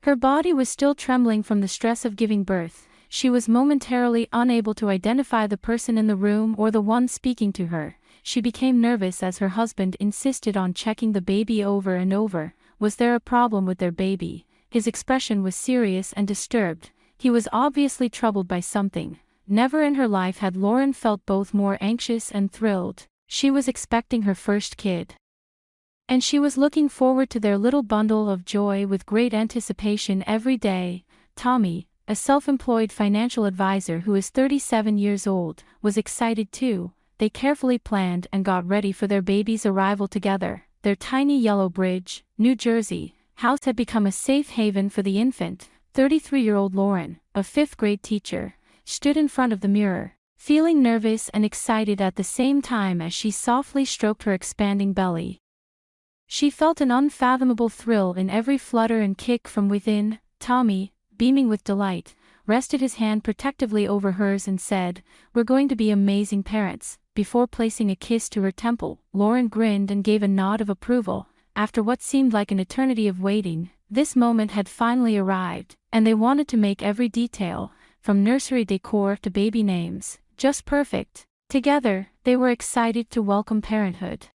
Her body was still trembling from the stress of giving birth. She was momentarily unable to identify the person in the room or the one speaking to her. She became nervous as her husband insisted on checking the baby over and over. Was there a problem with their baby? His expression was serious and disturbed. He was obviously troubled by something. Never in her life had Lauren felt both more anxious and thrilled. She was expecting her first kid, and she was looking forward to their little bundle of joy with great anticipation every day. Tommy, a self-employed financial advisor who is 37 years old, was excited too. They carefully planned and got ready for their baby's arrival together. Their tiny yellow Bridge, New Jersey, house had become a safe haven for the infant. 33-year-old Lauren, a fifth-grade teacher, stood in front of the mirror, feeling nervous and excited at the same time as she softly stroked her expanding belly. She felt an unfathomable thrill in every flutter and kick from within. Tommy, beaming with delight, rested his hand protectively over hers and said, "We're going to be amazing parents." Before placing a kiss to her temple, Lauren grinned and gave a nod of approval. After what seemed like an eternity of waiting, this moment had finally arrived, and they wanted to make every detail, from nursery decor to baby names, just perfect. Together, they were excited to welcome parenthood.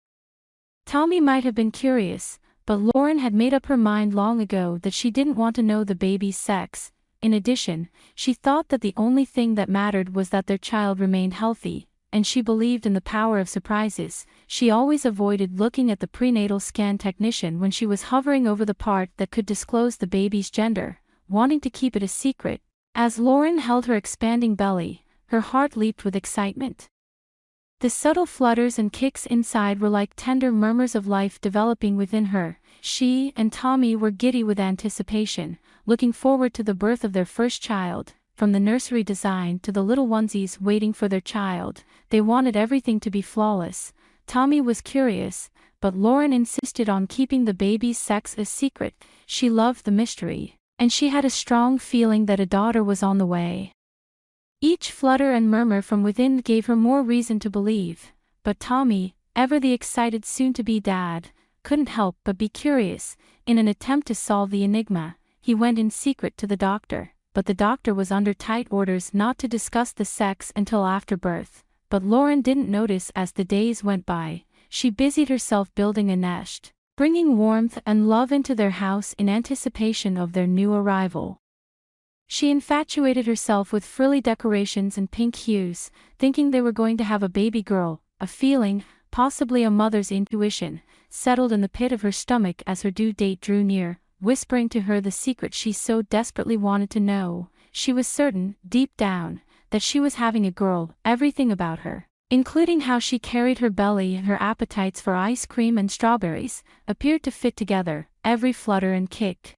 Tommy might have been curious, but Lauren had made up her mind long ago that she didn't want to know the baby's sex. In addition, she thought that the only thing that mattered was that their child remained healthy, and she believed in the power of surprises. She always avoided looking at the prenatal scan technician when she was hovering over the part that could disclose the baby's gender, wanting to keep it a secret. As Lauren held her expanding belly, her heart leaped with excitement. The subtle flutters and kicks inside were like tender murmurs of life developing within her. She and Tommy were giddy with anticipation, looking forward to the birth of their first child. From the nursery design to the little onesies waiting for their child, they wanted everything to be flawless. Tommy was curious, but Lauren insisted on keeping the baby's sex a secret. She loved the mystery, and she had a strong feeling that a daughter was on the way. Each flutter and murmur from within gave her more reason to believe, but Tommy, ever the excited soon-to-be dad, couldn't help but be curious. In an attempt to solve the enigma, he went in secret to the doctor, but the doctor was under tight orders not to discuss the sex until after birth. But Lauren didn't notice as the days went by. She busied herself building a nest, bringing warmth and love into their house in anticipation of their new arrival. She infatuated herself with frilly decorations and pink hues, thinking they were going to have a baby girl. A feeling, possibly a mother's intuition, settled in the pit of her stomach as her due date drew near, whispering to her the secret she so desperately wanted to know. She was certain, deep down, that she was having a girl. Everything about her, including how she carried her belly and her appetites for ice cream and strawberries, appeared to fit together. Every flutter and kick,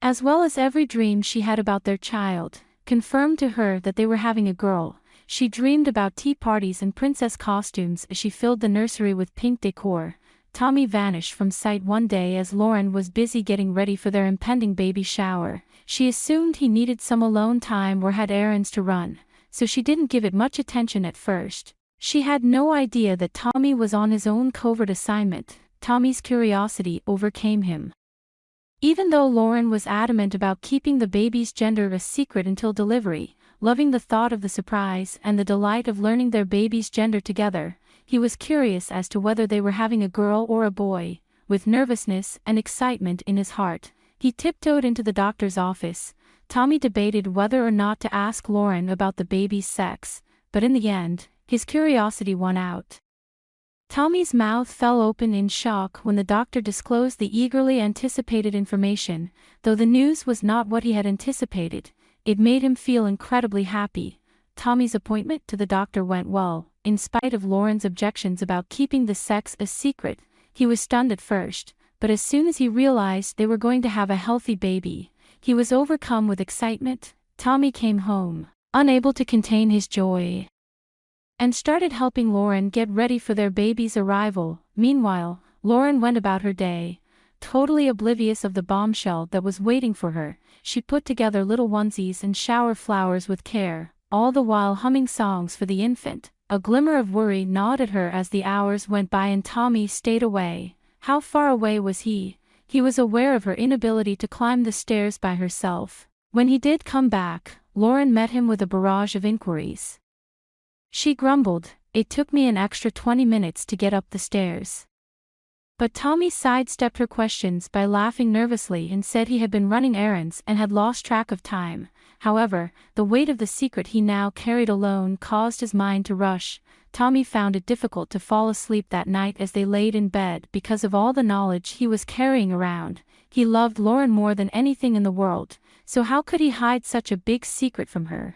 as well as every dream she had about their child, confirmed to her that they were having a girl. She dreamed about tea parties and princess costumes as she filled the nursery with pink decor. Tommy vanished from sight one day as Lauren was busy getting ready for their impending baby shower. She assumed he needed some alone time or had errands to run, so she didn't give it much attention at first. She had no idea that Tommy was on his own covert assignment. Tommy's curiosity overcame him. Even though Lauren was adamant about keeping the baby's gender a secret until delivery, loving the thought of the surprise and the delight of learning their baby's gender together, he was curious as to whether they were having a girl or a boy. With nervousness and excitement in his heart, he tiptoed into the doctor's office. Tommy debated whether or not to ask Lauren about the baby's sex, but in the end, his curiosity won out. Tommy's mouth fell open in shock when the doctor disclosed the eagerly anticipated information. Though the news was not what he had anticipated, it made him feel incredibly happy. Tommy's appointment to the doctor went well. In spite of Lauren's objections about keeping the sex a secret, he was stunned at first, but as soon as he realized they were going to have a healthy baby, he was overcome with excitement. Tommy came home, unable to contain his joy, and started helping Lauren get ready for their baby's arrival. Meanwhile, Lauren went about her day, totally oblivious of the bombshell that was waiting for her. She put together little onesies and shower flowers with care, all the while humming songs for the infant. A glimmer of worry gnawed at her as the hours went by and Tommy stayed away. How far away was he? He was aware of her inability to climb the stairs by herself. When he did come back, Lauren met him with a barrage of inquiries. She grumbled, "It took me an extra 20 minutes to get up the stairs." But Tommy sidestepped her questions by laughing nervously and said he had been running errands and had lost track of time. However, the weight of the secret he now carried alone caused his mind to rush. Tommy found it difficult to fall asleep that night as they laid in bed because of all the knowledge he was carrying around. He loved Lauren more than anything in the world, so how could he hide such a big secret from her?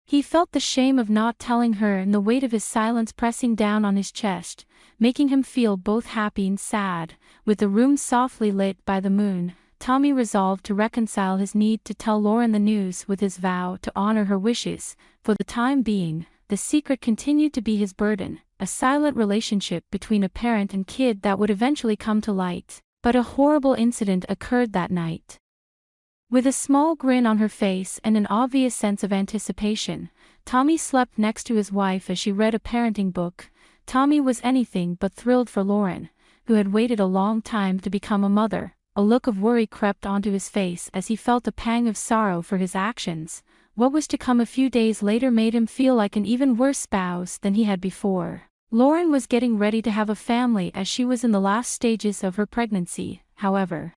He felt the shame of not telling her and the weight of his silence pressing down on his chest, making him feel both happy and sad. With the room softly lit by the moon, Tommy resolved to reconcile his need to tell Lauren the news with his vow to honor her wishes. For the time being, the secret continued to be his burden, a silent relationship between a parent and kid that would eventually come to light. But a horrible incident occurred that night. With a small grin on her face and an obvious sense of anticipation, Tommy slept next to his wife as she read a parenting book. Tommy was anything but thrilled for Lauren, who had waited a long time to become a mother. A look of worry crept onto his face as he felt a pang of sorrow for his actions. What was to come a few days later made him feel like an even worse spouse than he had before. Lauren was getting ready to have a family as she was in the last stages of her pregnancy, however.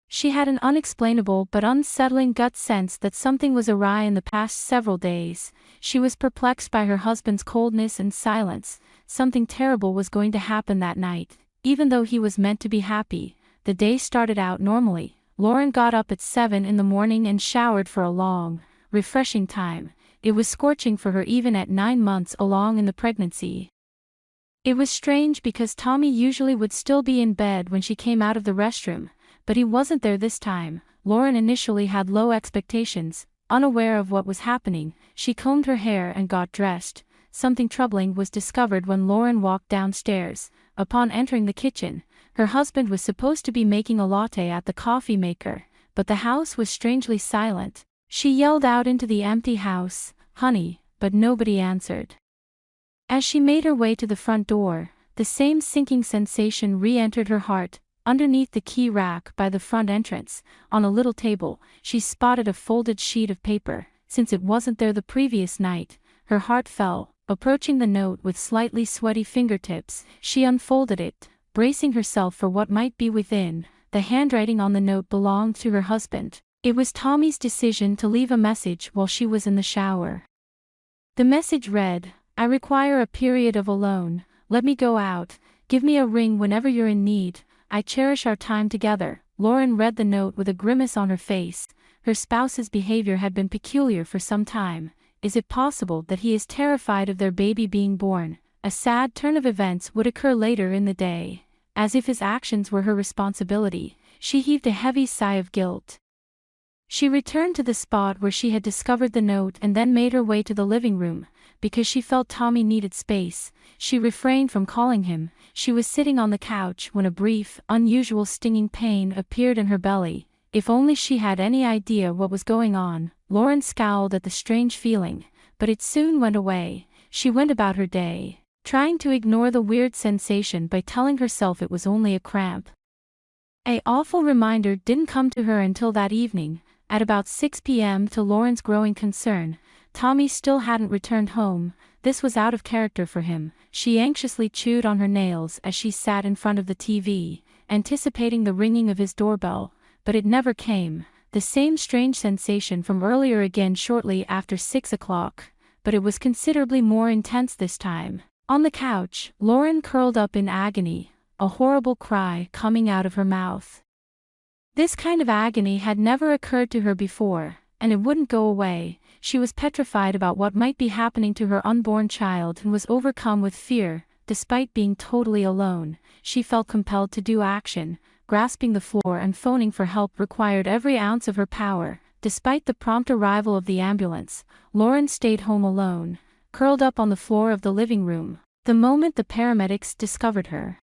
She had an unexplainable but unsettling gut sense that something was awry in the past several days. She was perplexed by her husband's coldness and silence. Something terrible was going to happen that night. Even though he was meant to be happy, the day started out normally. Lauren got up at 7 in the morning and showered for a long, refreshing time. It was scorching for her even at 9 months along in the pregnancy. It was strange because Tommy usually would still be in bed when she came out of the restroom, but he wasn't there this time. Lauren initially had low expectations. Unaware of what was happening, she combed her hair and got dressed. Something troubling was discovered when Lauren walked downstairs. Upon entering the kitchen, her husband was supposed to be making a latte at the coffee maker, but the house was strangely silent. She yelled out into the empty house, "Honey," but nobody answered. As she made her way to the front door, the same sinking sensation re-entered her heart. Underneath the key rack by the front entrance, on a little table, she spotted a folded sheet of paper. Since it wasn't there the previous night, her heart fell. Approaching the note with slightly sweaty fingertips, she unfolded it, bracing herself for what might be within. The handwriting on the note belonged to her husband. It was Tommy's decision to leave a message while she was in the shower. The message read, "I require a period of alone. Let me go out. Give me a ring whenever you're in need. I cherish our time together." Lauren read the note with a grimace on her face. Her spouse's behavior had been peculiar for some time. Is it possible that he is terrified of their baby being born? A sad turn of events would occur later in the day. As if his actions were her responsibility, she heaved a heavy sigh of guilt. She returned to the spot where she had discovered the note and then made her way to the living room. Because she felt Tommy needed space, she refrained from calling him. She was sitting on the couch when a brief, unusual stinging pain appeared in her belly. If only she had any idea what was going on. Lauren scowled at the strange feeling, but it soon went away. She went about her day, trying to ignore the weird sensation by telling herself it was only a cramp. An awful reminder didn't come to her until that evening. At about 6 p.m. to Lauren's growing concern, Tommy still hadn't returned home. This was out of character for him. She anxiously chewed on her nails as she sat in front of the TV, anticipating the ringing of his doorbell, but it never came. The same strange sensation from earlier again shortly after 6 o'clock, but it was considerably more intense this time. On the couch, Lauren curled up in agony, a horrible cry coming out of her mouth. This kind of agony had never occurred to her before, and it wouldn't go away. She was petrified about what might be happening to her unborn child and was overcome with fear. Despite being totally alone, she felt compelled to do action. Grasping the floor and phoning for help required every ounce of her power. Despite the prompt arrival of the ambulance, Lauren stayed home alone, curled up on the floor of the living room, the moment the paramedics discovered her.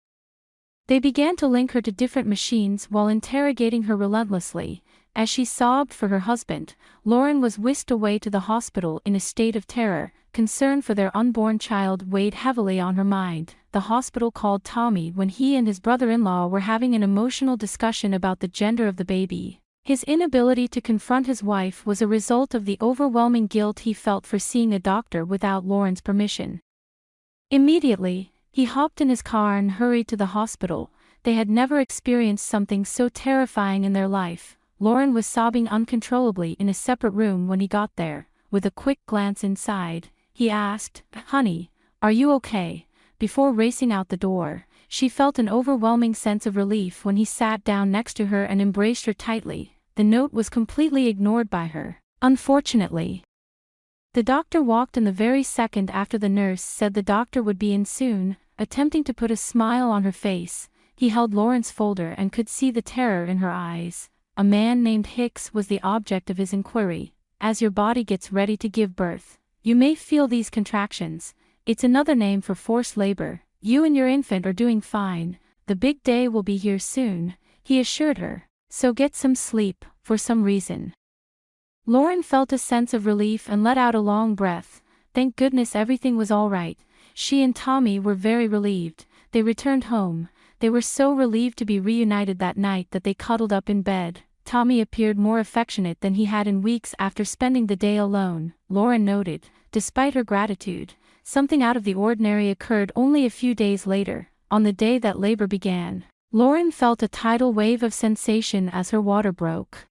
They began to link her to different machines while interrogating her relentlessly. As she sobbed for her husband, Lauren was whisked away to the hospital in a state of terror. Concern for their unborn child weighed heavily on her mind. The hospital called Tommy when he and his brother-in-law were having an emotional discussion about the gender of the baby. His inability to confront his wife was a result of the overwhelming guilt he felt for seeing a doctor without Lauren's permission. Immediately, he hopped in his car and hurried to the hospital. They had never experienced something so terrifying in their life. Lauren was sobbing uncontrollably in a separate room when he got there. With a quick glance inside, he asked, "Honey, are you okay?" Before racing out the door, she felt an overwhelming sense of relief when he sat down next to her and embraced her tightly. The note was completely ignored by her. Unfortunately, the doctor walked in the very second after the nurse said the doctor would be in soon. Attempting to put a smile on her face, he held Lauren's folder and could see the terror in her eyes. A man named Hicks was the object of his inquiry. As your body gets ready to give birth, you may feel these contractions. It's another name for forced labor. You and your infant are doing fine. The big day will be here soon, he assured her. So get some sleep, for some reason. Lauren felt a sense of relief and let out a long breath. Thank goodness everything was all right. She and Tommy were very relieved. They returned home. They were so relieved to be reunited that night that they cuddled up in bed. Tommy appeared more affectionate than he had in weeks after spending the day alone. Lauren noted, despite her gratitude, something out of the ordinary occurred only a few days later. On the day that labor began, Lauren felt a tidal wave of sensation as her water broke.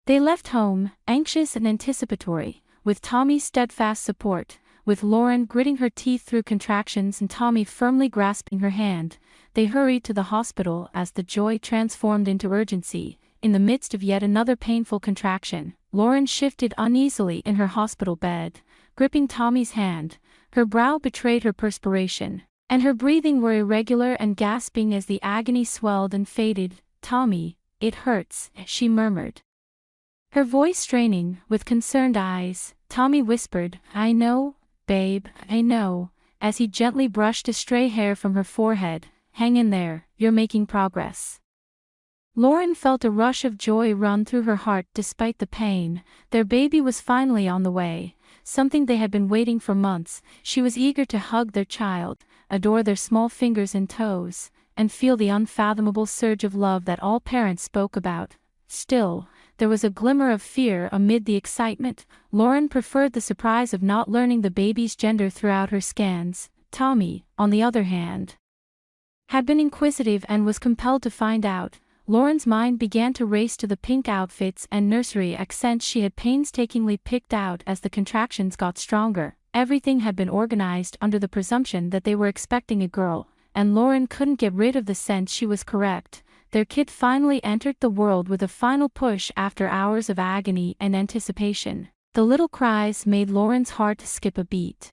They left home, anxious and anticipatory, with Tommy's steadfast support, with Lauren gritting her teeth through contractions and Tommy firmly grasping her hand. They hurried to the hospital as the joy transformed into urgency. In the midst of yet another painful contraction, Lauren shifted uneasily in her hospital bed, gripping Tommy's hand. Her brow betrayed her perspiration, and her breathing were irregular and gasping as the agony swelled and faded. "Tommy, it hurts," she murmured, her voice straining. With concerned eyes, Tommy whispered, "I know, babe, I know," as he gently brushed a stray hair from her forehead. "Hang in there, you're making progress." Lauren felt a rush of joy run through her heart despite the pain. Their baby was finally on the way, something they had been waiting for months. She was eager to hug their child, adore their small fingers and toes, and feel the unfathomable surge of love that all parents spoke about. Still, there was a glimmer of fear amid the excitement. Lauren preferred the surprise of not learning the baby's gender throughout her scans. Tommy, on the other hand, had been inquisitive and was compelled to find out. Lauren's mind began to race to the pink outfits and nursery accents she had painstakingly picked out as the contractions got stronger. Everything had been organized under the presumption that they were expecting a girl, and Lauren couldn't get rid of the sense she was correct. Their kid finally entered the world with a final push after hours of agony and anticipation. The little cries made Lauren's heart skip a beat,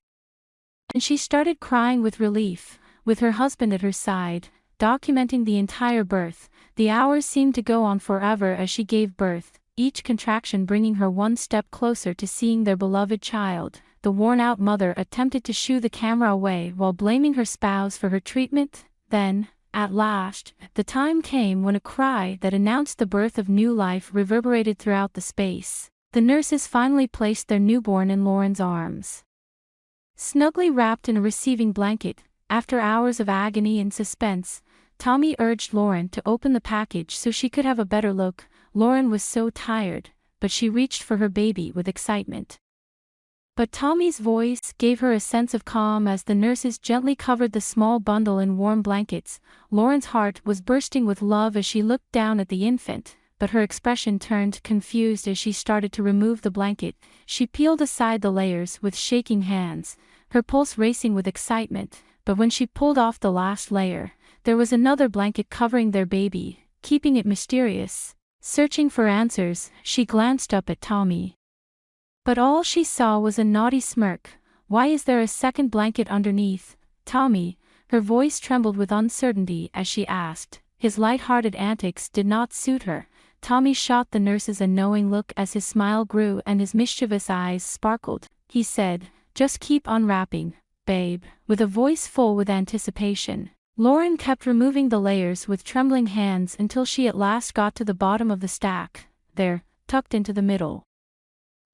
and she started crying with relief, with her husband at her side, documenting the entire birth. The hours seemed to go on forever as she gave birth, each contraction bringing her one step closer to seeing their beloved child. The worn-out mother attempted to shoo the camera away while blaming her spouse for her treatment. Then, at last, the time came when a cry that announced the birth of new life reverberated throughout the space. The nurses finally placed their newborn in Lauren's arms, snugly wrapped in a receiving blanket. After hours of agony and suspense, Tommy urged Lauren to open the package so she could have a better look. Lauren was so tired, but she reached for her baby with excitement. But Tommy's voice gave her a sense of calm as the nurses gently covered the small bundle in warm blankets. Lauren's heart was bursting with love as she looked down at the infant, but her expression turned confused as she started to remove the blanket. She peeled aside the layers with shaking hands, her pulse racing with excitement. But when she pulled off the last layer, there was another blanket covering their baby, keeping it mysterious. Searching for answers, she glanced up at Tommy, but all she saw was a naughty smirk. "Why is there a second blanket underneath, Tommy?" Her voice trembled with uncertainty as she asked. His light-hearted antics did not suit her. Tommy shot the nurses a knowing look as his smile grew and his mischievous eyes sparkled. He said, "Just keep unwrapping, babe," with a voice full with anticipation. Lauren kept removing the layers with trembling hands until she at last got to the bottom of the stack. there, tucked into the middle,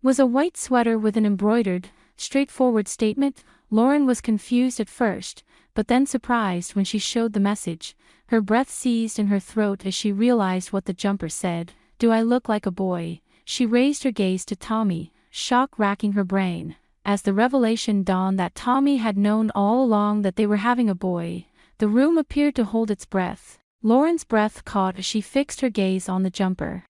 was a white sweater with an embroidered, straightforward statement. Lauren was confused at first, but then surprised when she showed the message. Her breath seized in her throat as she realized what the jumper said. "Do I look like a boy?" She raised her gaze to Tommy, shock racking her brain, as the revelation dawned that Tommy had known all along that they were having a boy. The room appeared to hold its breath. Lauren's breath caught as she fixed her gaze on the jumper,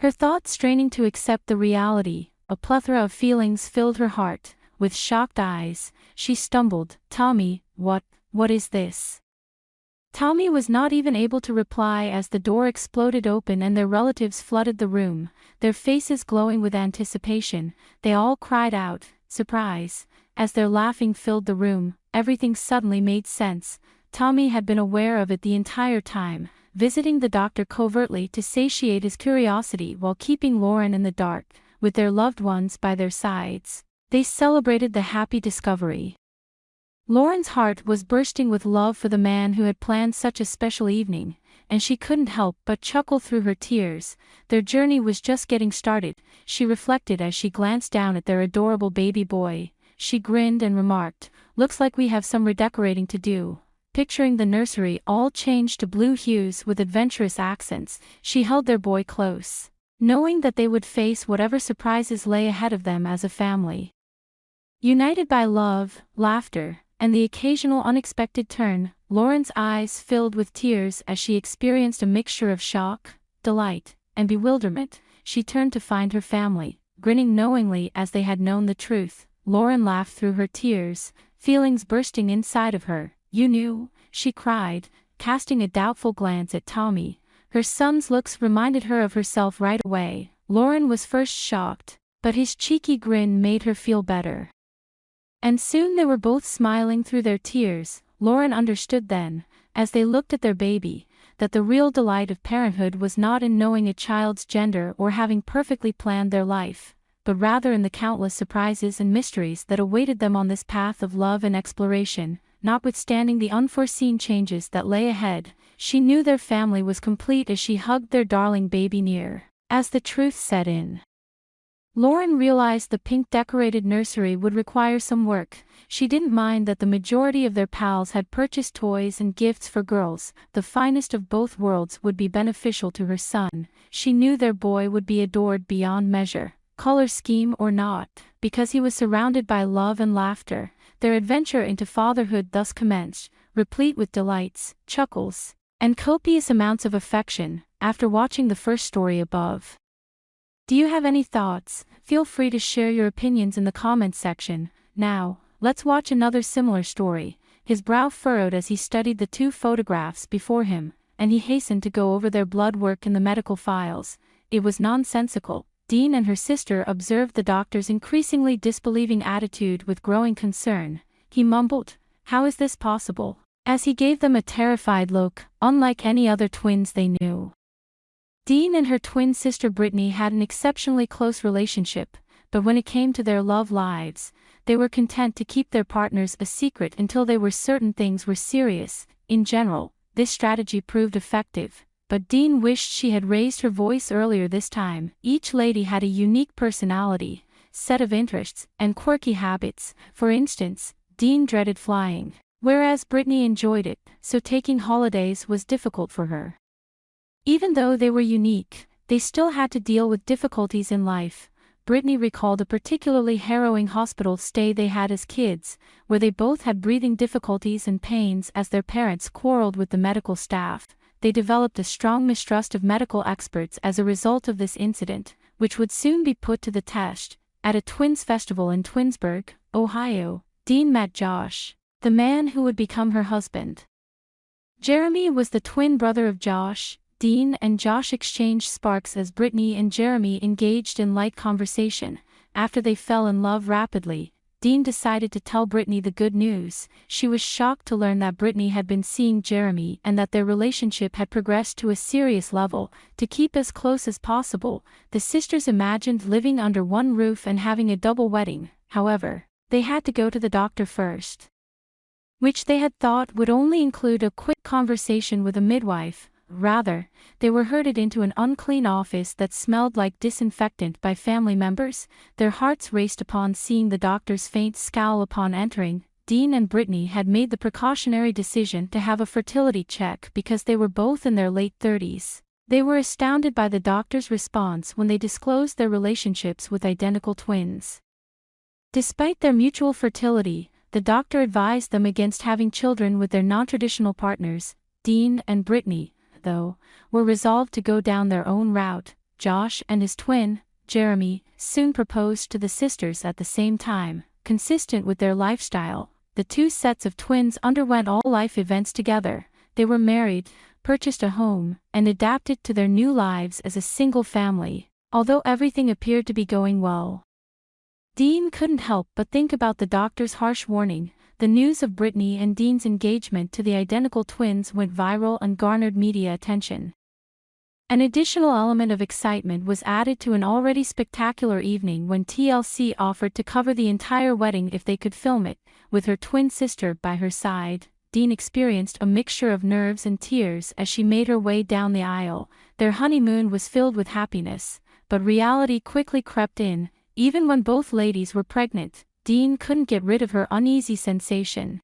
her thoughts straining to accept the reality. A plethora of feelings filled her heart. With shocked eyes, she stumbled, "Tommy, what is this?" Tommy was not even able to reply as the door exploded open and their relatives flooded the room, their faces glowing with anticipation. They all cried out, surprise, as their laughing filled the room. Everything suddenly made sense. Tommy had been aware of it the entire time, visiting the doctor covertly to satiate his curiosity while keeping Lauren in the dark. With their loved ones by their sides, they celebrated the happy discovery. Lauren's heart was bursting with love for the man who had planned such a special evening, and she couldn't help but chuckle through her tears. Their journey was just getting started, she reflected as she glanced down at their adorable baby boy. She grinned and remarked, "Looks like we have some redecorating to do." Picturing the nursery all changed to blue hues with adventurous accents, she held their boy close, knowing that they would face whatever surprises lay ahead of them as a family. United by love, laughter, and the occasional unexpected turn, Lauren's eyes filled with tears as she experienced a mixture of shock, delight, and bewilderment. She turned to find her family, grinning knowingly as they had known the truth. Lauren laughed through her tears, feelings bursting inside of her. "You knew?" she cried, casting a doubtful glance at Tommy. Her son's looks reminded her of herself right away. Lauren was first shocked, but his cheeky grin made her feel better. And soon they were both smiling through their tears. Lauren understood then, as they looked at their baby, that the real delight of parenthood was not in knowing a child's gender or having perfectly planned their life, but rather in the countless surprises and mysteries that awaited them on this path of love and exploration. Notwithstanding the unforeseen changes that lay ahead, she knew their family was complete as she hugged their darling baby near. As the truth set in, Lauren realized the pink-decorated nursery would require some work. She didn't mind that the majority of their pals had purchased toys and gifts for girls. The finest of both worlds would be beneficial to her son. She knew their boy would be adored beyond measure, color scheme or not, because he was surrounded by love and laughter. Their adventure into fatherhood thus commenced, replete with delights, chuckles, and copious amounts of affection. After watching the first story above, do you have any thoughts? Feel free to share your opinions in the comments section. Now, let's watch another similar story. His brow furrowed as he studied the two photographs before him, and he hastened to go over their blood work in the medical files. It was nonsensical. Dean and her sister observed the doctor's increasingly disbelieving attitude with growing concern. He mumbled, "How is this possible?" as he gave them a terrified look, unlike any other twins they knew. Dean and her twin sister Brittany had an exceptionally close relationship, but when it came to their love lives, they were content to keep their partners a secret until they were certain things were serious. In general, this strategy proved effective, but Dean wished she had raised her voice earlier this time. Each lady had a unique personality, set of interests, and quirky habits. For instance, Dean dreaded flying, whereas Brittany enjoyed it, so taking holidays was difficult for her. Even though they were unique, they still had to deal with difficulties in life. Brittany recalled a particularly harrowing hospital stay they had as kids, where they both had breathing difficulties and pains as their parents quarreled with the medical staff. They developed a strong mistrust of medical experts as a result of this incident, which would soon be put to the test. At a twins festival in Twinsburg, Ohio, Dean met Josh, the man who would become her husband. Jeremy was the twin brother of Josh. Dean and Josh exchanged sparks as Brittany and Jeremy engaged in light conversation. After they fell in love rapidly, Dean decided to tell Brittany the good news. She was shocked to learn that Brittany had been seeing Jeremy and that their relationship had progressed to a serious level. To keep as close as possible, the sisters imagined living under one roof and having a double wedding. However, they had to go to the doctor first, which they had thought would only include a quick conversation with a midwife. Rather, they were herded into an unclean office that smelled like disinfectant by family members. Their hearts raced upon seeing the doctor's faint scowl upon entering. Dean and Brittany had made the precautionary decision to have a fertility check because they were both in their late 30s. They were astounded by the doctor's response when they disclosed their relationships with identical twins. Despite their mutual fertility, the doctor advised them against having children with their non-traditional partners. Dean and Brittany, though, were resolved to go down their own route. Josh and his twin, Jeremy, soon proposed to the sisters at the same time. Consistent with their lifestyle, the two sets of twins underwent all life events together. They were married, purchased a home, and adapted to their new lives as a single family, although everything appeared to be going well. Dean couldn't help but think about the doctor's harsh warning. The news of Brittany and Dean's engagement to the identical twins went viral and garnered media attention. An additional element of excitement was added to an already spectacular evening when TLC offered to cover the entire wedding if they could film it. With her twin sister by her side, Dean experienced a mixture of nerves and tears as she made her way down the aisle. Their honeymoon was filled with happiness, but reality quickly crept in. Even when both ladies were pregnant, Dean couldn't get rid of her uneasy sensation.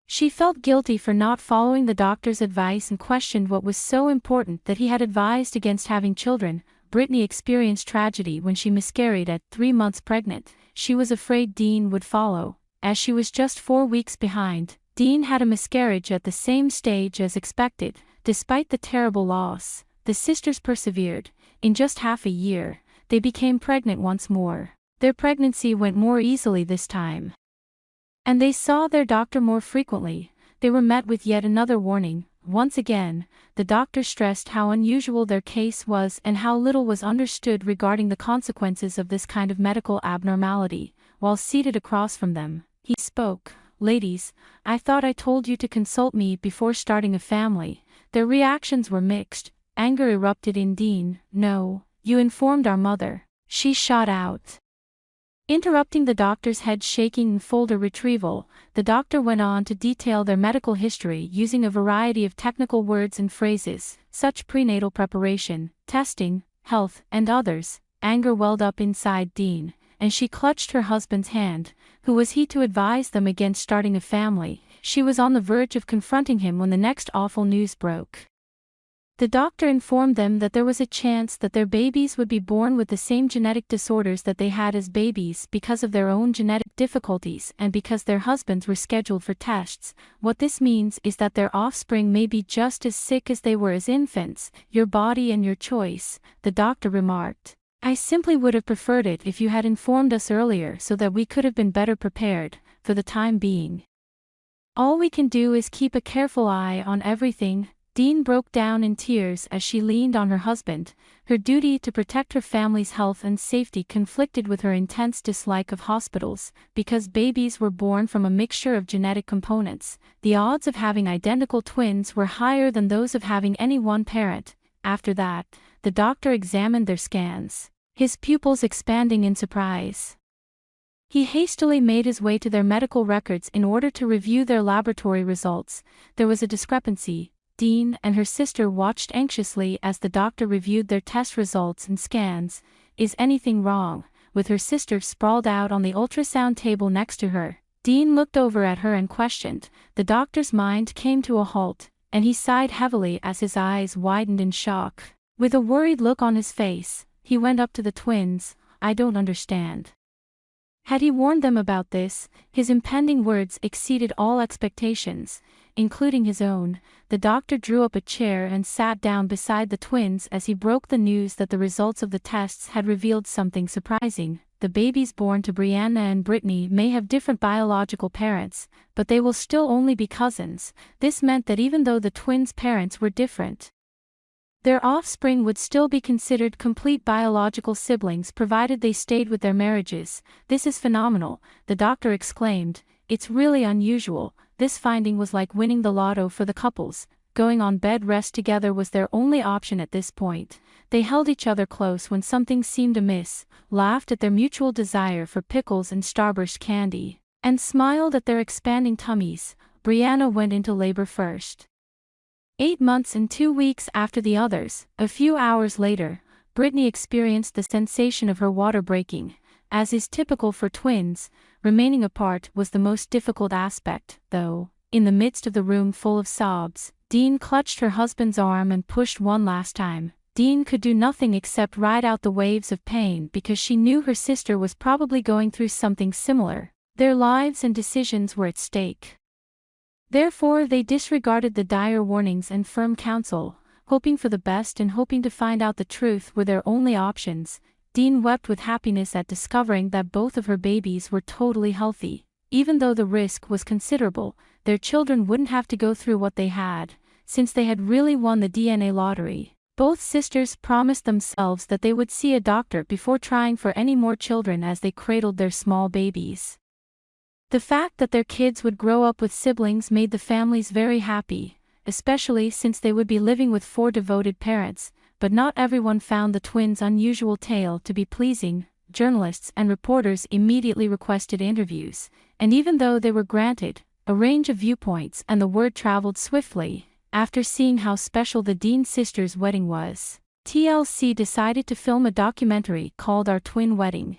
She felt guilty for not following the doctor's advice and questioned what was so important that he had advised against having children. Brittany experienced tragedy when she miscarried at 3 months pregnant. She was afraid Dean would follow, as she was just 4 weeks behind. Dean had a miscarriage at the same stage as expected. Despite the terrible loss, the sisters persevered. In just half a year, they became pregnant once more. Their pregnancy went more easily this time. And they saw their doctor more frequently. They were met with yet another warning. Once again, the doctor stressed how unusual their case was and how little was understood regarding the consequences of this kind of medical abnormality. While seated across from them, he spoke. "Ladies, I thought I told you to consult me before starting a family." Their reactions were mixed. Anger erupted in Dean. "No, you informed our mother," she shot out. Interrupting the doctor's head-shaking and folder retrieval, the doctor went on to detail their medical history using a variety of technical words and phrases, such prenatal preparation, testing, health, and others. Anger welled up inside Dean, and she clutched her husband's hand. Who was he to advise them against starting a family? She was on the verge of confronting him when the next awful news broke. The doctor informed them that there was a chance that their babies would be born with the same genetic disorders that they had as babies because of their own genetic difficulties and because their husbands were scheduled for tests. What this means is that their offspring may be just as sick as they were as infants. "Your body and your choice," the doctor remarked. "I simply would have preferred it if you had informed us earlier so that we could have been better prepared. For the time being, all we can do is keep a careful eye on everything." Dean broke down in tears as she leaned on her husband. Her duty to protect her family's health and safety conflicted with her intense dislike of hospitals. Because babies were born from a mixture of genetic components, the odds of having identical twins were higher than those of having any one parent. After that, the doctor examined their scans, his pupils expanding in surprise. He hastily made his way to their medical records in order to review their laboratory results. There was a discrepancy. Dean and her sister watched anxiously as the doctor reviewed their test results and scans. "Is anything wrong?" With her sister sprawled out on the ultrasound table next to her, Dean looked over at her and questioned. The doctor's mind came to a halt, and he sighed heavily as his eyes widened in shock. With a worried look on his face, he went up to the twins. "I don't understand." Had he warned them about this? His impending words exceeded all expectations, including his own. The doctor drew up a chair and sat down beside the twins as he broke the news that the results of the tests had revealed something surprising. The babies born to Brianna and Brittany may have different biological parents, but they will still only be cousins. This meant that even though the twins' parents were different, their offspring would still be considered complete biological siblings provided they stayed with their marriages. "This is phenomenal," the doctor exclaimed. "It's really unusual." This finding was like winning the lotto for the couples. Going on bed rest together was their only option at this point. They held each other close when something seemed amiss, laughed at their mutual desire for pickles and Starburst candy, and smiled at their expanding tummies. Brianna went into labor first. 8 months and 2 weeks after the others, a few hours later, Brittany experienced the sensation of her water breaking. As is typical for twins, remaining apart was the most difficult aspect, though. In the midst of the room full of sobs, Dean clutched her husband's arm and pushed one last time. Dean could do nothing except ride out the waves of pain because she knew her sister was probably going through something similar. Their lives and decisions were at stake. Therefore, they disregarded the dire warnings and firm counsel, hoping for the best and hoping to find out the truth were their only options. Dean wept with happiness at discovering that both of her babies were totally healthy. Even though the risk was considerable, their children wouldn't have to go through what they had, since they had really won the DNA lottery. Both sisters promised themselves that they would see a doctor before trying for any more children as they cradled their small babies. The fact that their kids would grow up with siblings made the families very happy, especially since they would be living with 4 devoted parents, but not everyone found the twins' unusual tale to be pleasing. Journalists and reporters immediately requested interviews, and even though they were granted a range of viewpoints and the word traveled swiftly, after seeing how special the Dean sisters' wedding was, TLC decided to film a documentary called Our Twin Wedding.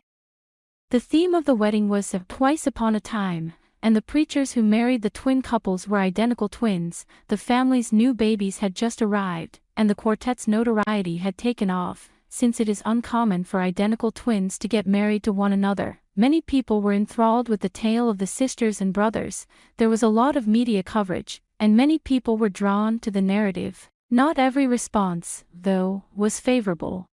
The theme of the wedding was Twice Upon a Time, and the preachers who married the twin couples were identical twins. The family's new babies had just arrived, and the quartet's notoriety had taken off, since it is uncommon for identical twins to get married to one another. Many people were enthralled with the tale of the sisters and brothers. There was a lot of media coverage, and many people were drawn to the narrative. Not every response, though, was favorable.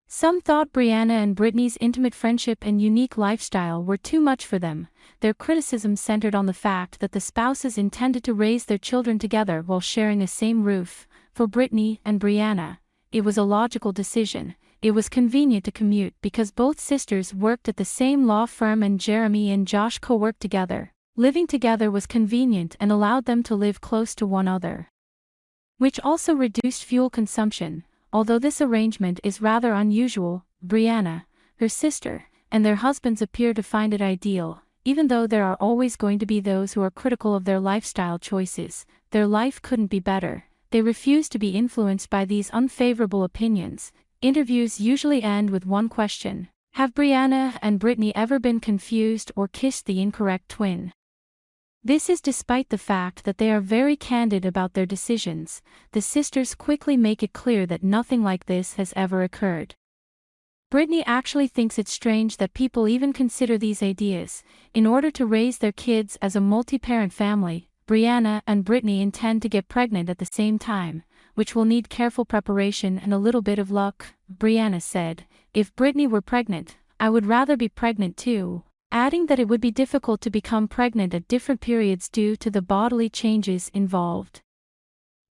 Some thought Brianna and Brittany's intimate friendship and unique lifestyle were too much for them. Their criticism centered on the fact that the spouses intended to raise their children together while sharing a same roof. For Brittany and Brianna, it was a logical decision. It was convenient to commute because both sisters worked at the same law firm and Jeremy and Josh co-worked together. Living together was convenient and allowed them to live close to one another, which also reduced fuel consumption. Although this arrangement is rather unusual, Brianna, her sister, and their husbands appear to find it ideal. Even though there are always going to be those who are critical of their lifestyle choices, their life couldn't be better. They refuse to be influenced by these unfavorable opinions. Interviews usually end with one question: have Brianna and Brittany ever been confused or kissed the incorrect twin? This is despite the fact that they are very candid about their decisions. The sisters quickly make it clear that nothing like this has ever occurred. Brittany actually thinks it strange that people even consider these ideas. In order to raise their kids as a multi-parent family, Brianna and Brittany intend to get pregnant at the same time, which will need careful preparation and a little bit of luck. Brianna said, "If Brittany were pregnant, I would rather be pregnant too," adding that it would be difficult to become pregnant at different periods due to the bodily changes involved.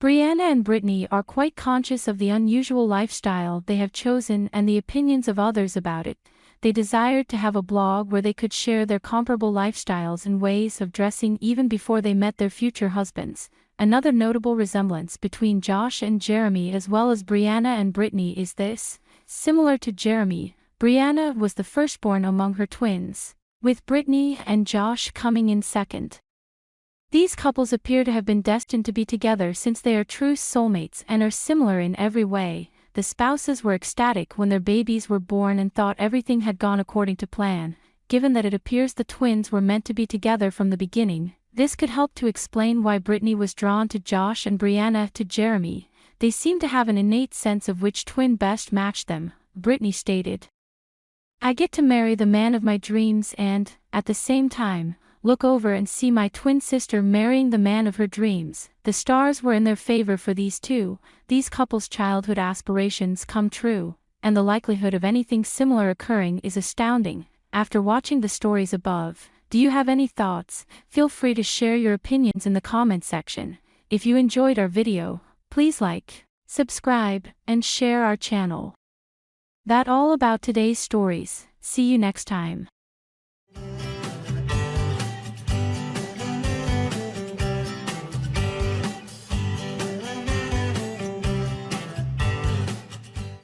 Brianna and Brittany are quite conscious of the unusual lifestyle they have chosen and the opinions of others about it. They desired to have a blog where they could share their comparable lifestyles and ways of dressing even before they met their future husbands. Another notable resemblance between Josh and Jeremy as well as Brianna and Brittany is this. Similar to Jeremy, Brianna was the firstborn among her twins, with Brittany and Josh coming in second. These couples appear to have been destined to be together since they are true soulmates and are similar in every way. The spouses were ecstatic when their babies were born and thought everything had gone according to plan. Given that it appears the twins were meant to be together from the beginning, this could help to explain why Brittany was drawn to Josh and Brianna to Jeremy. They seem to have an innate sense of which twin best matched them. Brittany stated, "I get to marry the man of my dreams and, at the same time, look over and see my twin sister marrying the man of her dreams." The stars were in their favor for these two. These couples' childhood aspirations come true, and the likelihood of anything similar occurring is astounding. After watching the stories above, do you have any thoughts? Feel free to share your opinions in the comment section. If you enjoyed our video, please like, subscribe, and share our channel. That's all about today's stories. See you next time.